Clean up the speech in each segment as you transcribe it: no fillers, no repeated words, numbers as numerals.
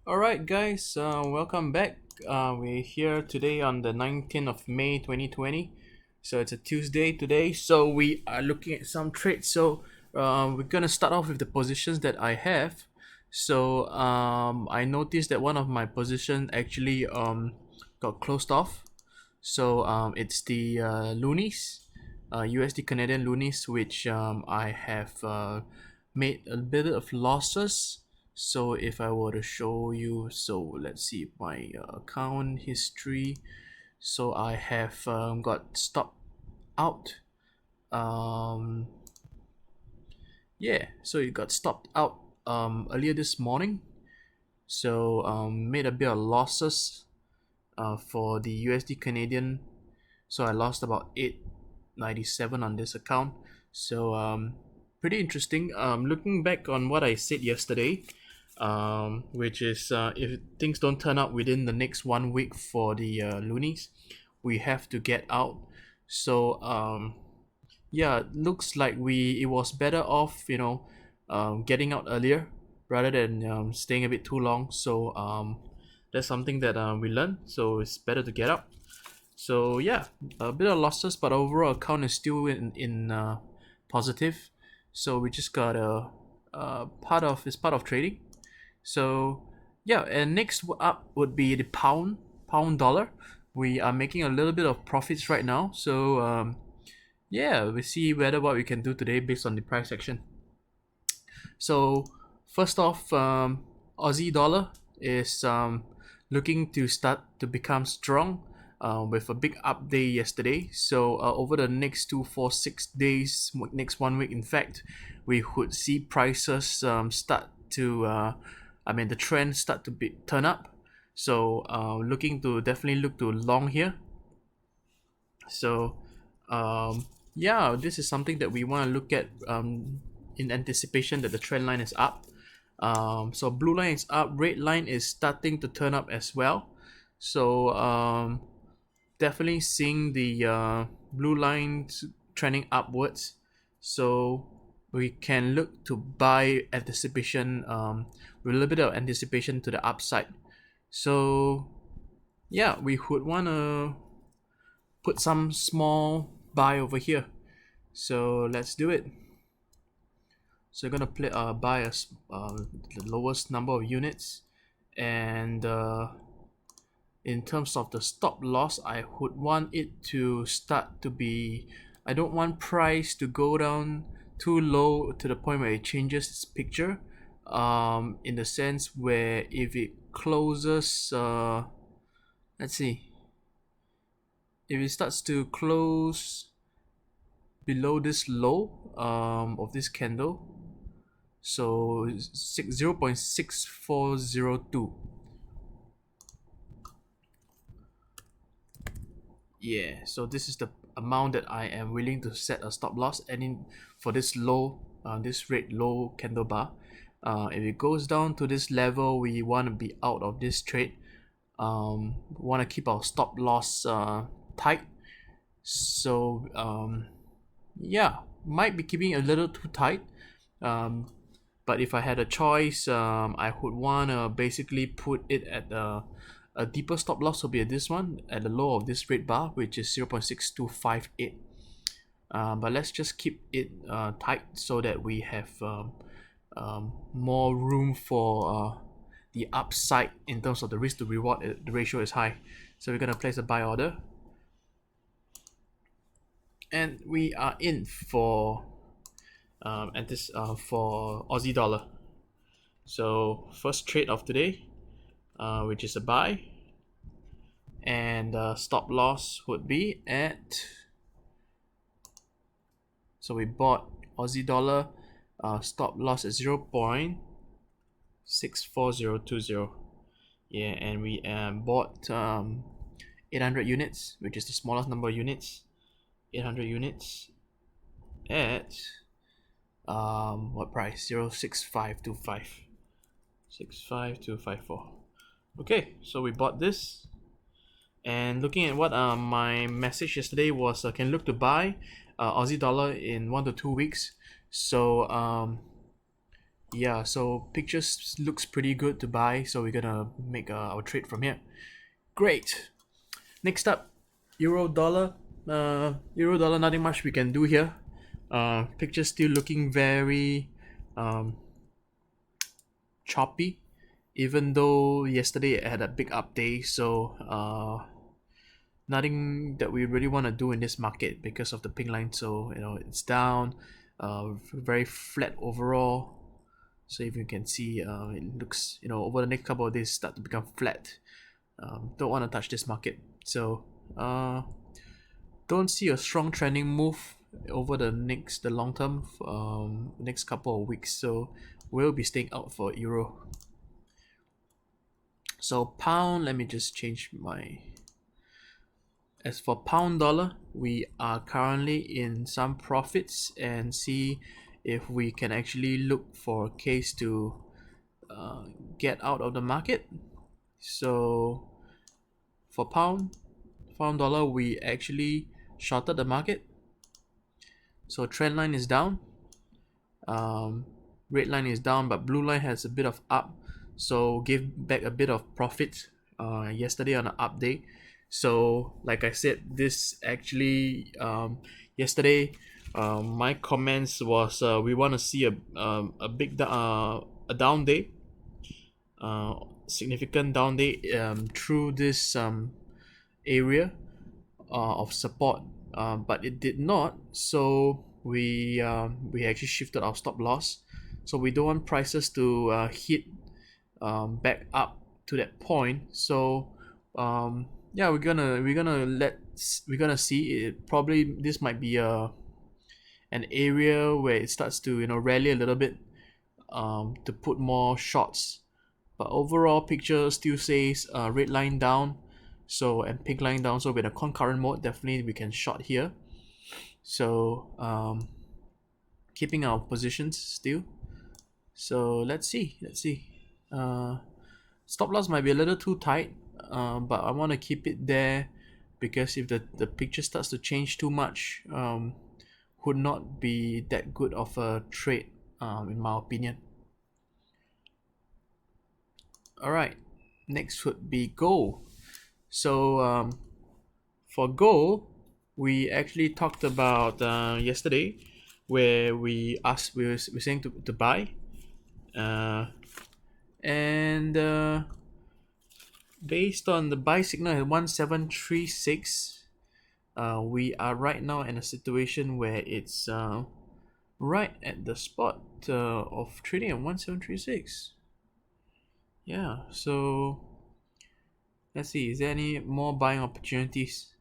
Alright guys, welcome back. We're here today on the 19th of May 2020. So it's a Tuesday today. So we are looking at some trades. So we're gonna start off with the positions that I have. So I noticed that one of my positions actually got closed off. So it's the loonies, USD Canadian loonies, which I have made a bit of losses. So if I were to show you, so let's see my account history. So I have got stopped out. Yeah, so it got stopped out earlier this morning. So made a bit of losses for the USD Canadian. So I lost about 897 on this account. So pretty interesting. Looking back on what I said yesterday, which is if things don't turn out within the next 1 week for the loonies, we have to get out. So yeah, looks like it was better off, getting out earlier rather than staying a bit too long. So that's something that we learned. So it's better to get out. So yeah, a bit of losses, but overall account is still in positive. So we just got a part of trading. So yeah, and next up would be the pound dollar. We are making a little bit of profits right now. So yeah, we see what we can do today based on the price action. So first off, Aussie dollar is looking to start to become strong with a big up day yesterday. So over the next 2, 4, 6 days, next 1 week, in fact, we would see prices start to, the trend start to turn up. So definitely look to long here. So yeah, this is something that we want to look at in anticipation that the trend line is up. So blue line is up, red line is starting to turn up as well. So definitely seeing the blue lines trending upwards. So we can look to buy anticipation with a little bit of anticipation to the upside. So yeah, we would want to put some small buy over here. So let's do it. So we're gonna buy the lowest number of units, and in terms of the stop loss, I would want it to start to be, I don't want price to go down too low to the point where it changes its picture, in the sense where if it closes, let's see, if it starts to close below this low of this candle, so 0.6402, yeah, so this is the amount that I am willing to set a stop loss. And for this low, this red low candle bar, if it goes down to this level, we want to be out of this trade. Want to keep our stop loss tight. So yeah, might be keeping a little too tight, but if I had a choice, I would want to basically put it at a deeper stop loss. Will be at this one, at the low of this red bar, which is 0.6258. But let's just keep it tight so that we have more room for the upside in terms of the risk to reward. The ratio is high, so we're gonna place a buy order, and we are in for for Aussie dollar. So first trade of today, which is a buy, and stop loss would be at, so we bought Aussie dollar, stop loss at 0.64020. Yeah, and we bought 800 units, which is the smallest number of units, 800 units at what price? 0.6525, 65254. Okay, so we bought this, and looking at what my message yesterday was, can look to buy Aussie dollar in 1 to 2 weeks. So Yeah, so pictures looks pretty good to buy, so we're gonna make our trade from here. Great. Next up, euro dollar. Euro dollar, nothing much we can do here. Pictures still looking very choppy, even though yesterday it had a big up day. So nothing that we really want to do in this market because of the pink line. So it's down, very flat overall. So if you can see, it looks over the next couple of days start to become flat. Don't want to touch this market. So don't see a strong trending move over the long term, next couple of weeks. So we'll be staying out for euro. So pound, let me just change my. As for pound dollar, we are currently in some profits and see if we can actually look for a case to get out of the market. So for pound dollar, we actually shorted the market. So trend line is down, red line is down, but blue line has a bit of up, so gave back a bit of profit yesterday on an up day. So like I said, this actually yesterday my comments was we want to see a big a down day, significant down day through this area of support, but it did not. So we actually shifted our stop loss. So we don't want prices to hit back up to that point. So yeah, we're gonna see it. Probably this might be an area where it starts to rally a little bit to put more shots. But overall picture still says red line down, so and pink line down. So with a concurrent mode, definitely we can short here. So keeping our positions still. So let's see. Stop loss might be a little too tight, but I want to keep it there because if the picture starts to change too much, would not be that good of a trade, in my opinion. All right, next would be gold. So for gold, we actually talked about yesterday, where we were saying to buy, and based on the buy signal at 1736, we are right now in a situation where it's right at the spot of trading at 1736. Yeah, so let's see, is there any more buying opportunities?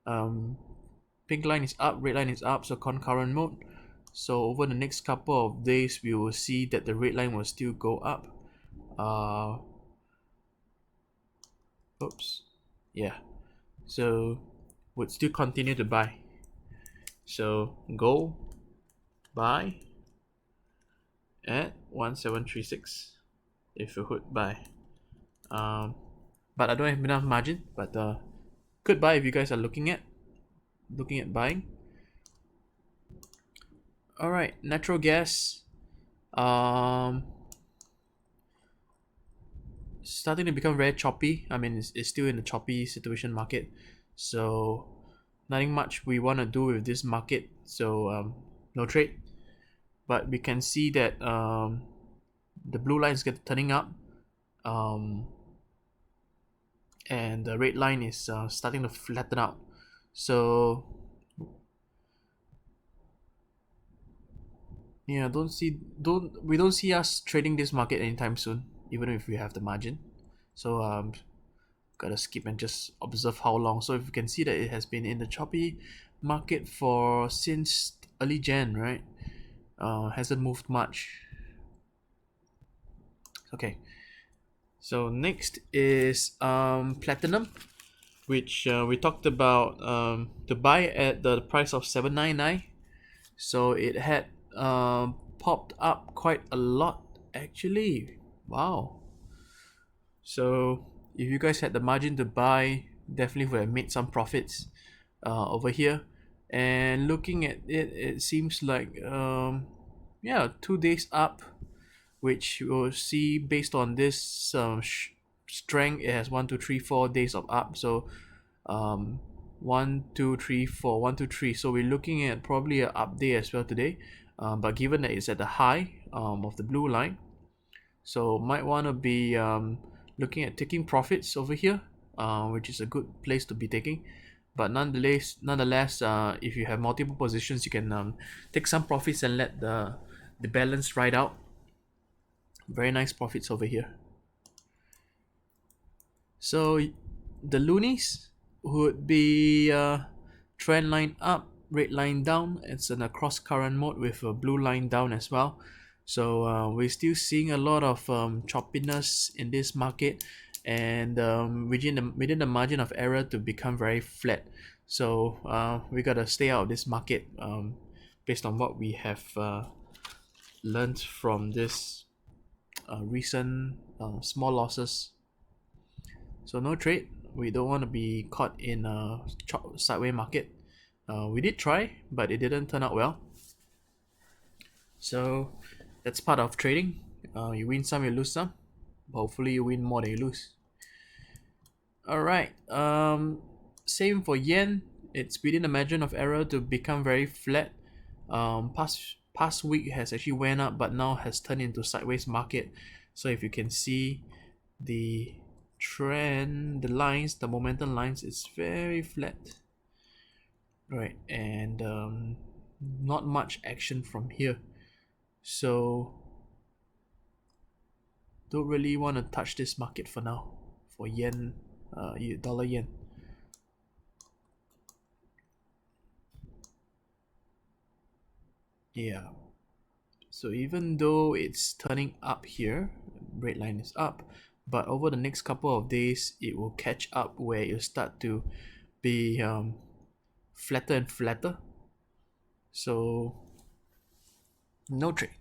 Pink line is up, red line is up, so concurrent mode. So over the next couple of days, we will see that the red line will still go up. Oops, yeah. So would still continue to buy. So go buy at 1736 if you would buy. But I don't have enough margin, but could buy if you guys are looking at buying. All right, natural gas starting to become very choppy. I mean, it's still in the choppy situation market, so nothing much we want to do with this market. So no trade, but we can see that the blue lines get turning up, and the red line is starting to flatten out. So yeah, we don't see us trading this market anytime soon, even if we have the margin. So gotta skip and just observe how long. So if you can see that it has been in the choppy market for since early Jan, right? Hasn't moved much. Okay, so next is platinum, which we talked about to buy at the price of 799. So it had popped up quite a lot actually. Wow. So if you guys had the margin to buy, definitely would have made some profits over here. And looking at it, it seems like yeah, 2 days up which you will see based on this strength, it has 1 2 3 4 days of up. So 1 2 3 4 1 2 3, so we're looking at probably an up day as well today, but given that it's at the high of the blue line, so might want to be looking at taking profits over here, which is a good place to be taking. But nonetheless, if you have multiple positions, you can take some profits and let the balance ride out. Very nice profits over here. So the loonies would be trend line up, red line down. It's in a cross current mode with a blue line down as well. So we're still seeing a lot of choppiness in this market, and within the margin of error to become very flat. So we gotta stay out of this market based on what we have learned from this recent small losses. So no trade. We don't want to be caught in a sideways market. We did try, but it didn't turn out well. So that's part of trading. You win some, you lose some. Hopefully you win more than you lose. Alright, same for yen. It's within the margin of error to become very flat. Past week has actually went up, but now has turned into sideways market. So if you can see the trend, the lines, the momentum lines, it's very flat, right? And not much action from here. So don't really want to touch this market for now, for yen, dollar yen. Yeah, so even though it's turning up here, red line is up, but over the next couple of days it will catch up where it'll start to be flatter and flatter. So no trade.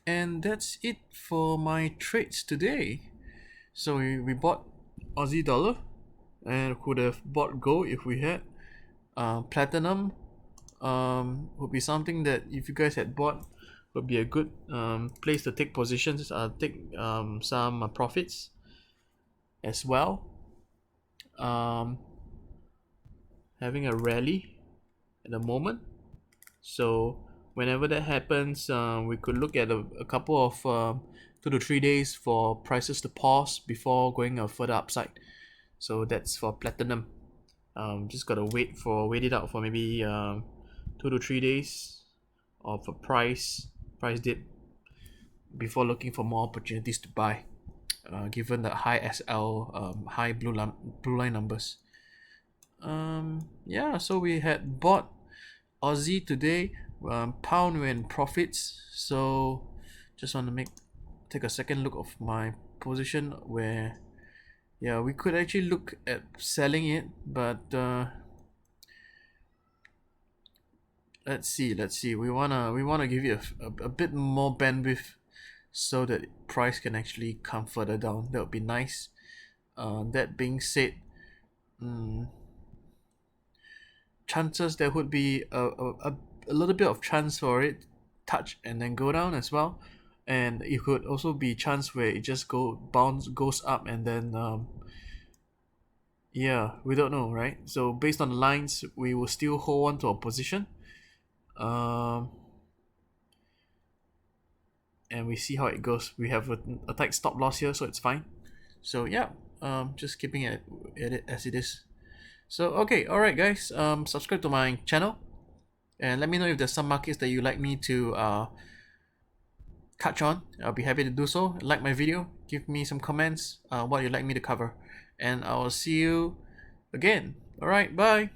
And that's it for my trades today. So we bought Aussie dollar, and could have bought gold if we had. Platinum would be something that if you guys had bought would be a good place to take positions, take some profits as well. Having a rally at the moment, so whenever that happens, we could look at a couple of 2 to 3 days for prices to pause before going a further upside. So that's for platinum. Just gotta wait it out for maybe 2 to 3 days of a price dip before looking for more opportunities to buy, given the high SL, high blue line numbers. Yeah, so we had bought Aussie today. Pound we're in profits, so just want to take a second look of my position where, yeah, we could actually look at selling it, but let's see, we wanna give it a bit more bandwidth so that price can actually come further down. That would be nice. That being said, chances there would be a little bit of chance for it touch and then go down as well, and it could also be chance where it just goes up and then yeah, we don't know, right? So based on the lines, we will still hold on to our position, and we see how it goes. We have a tight stop loss here, so it's fine. So yeah, just keeping it as it is. So okay, all right guys, subscribe to my channel and let me know if there's some markets that you'd like me to touch on. I'll be happy to do so. Like my video, give me some comments what you'd like me to cover, and I'll see you again. All right, bye.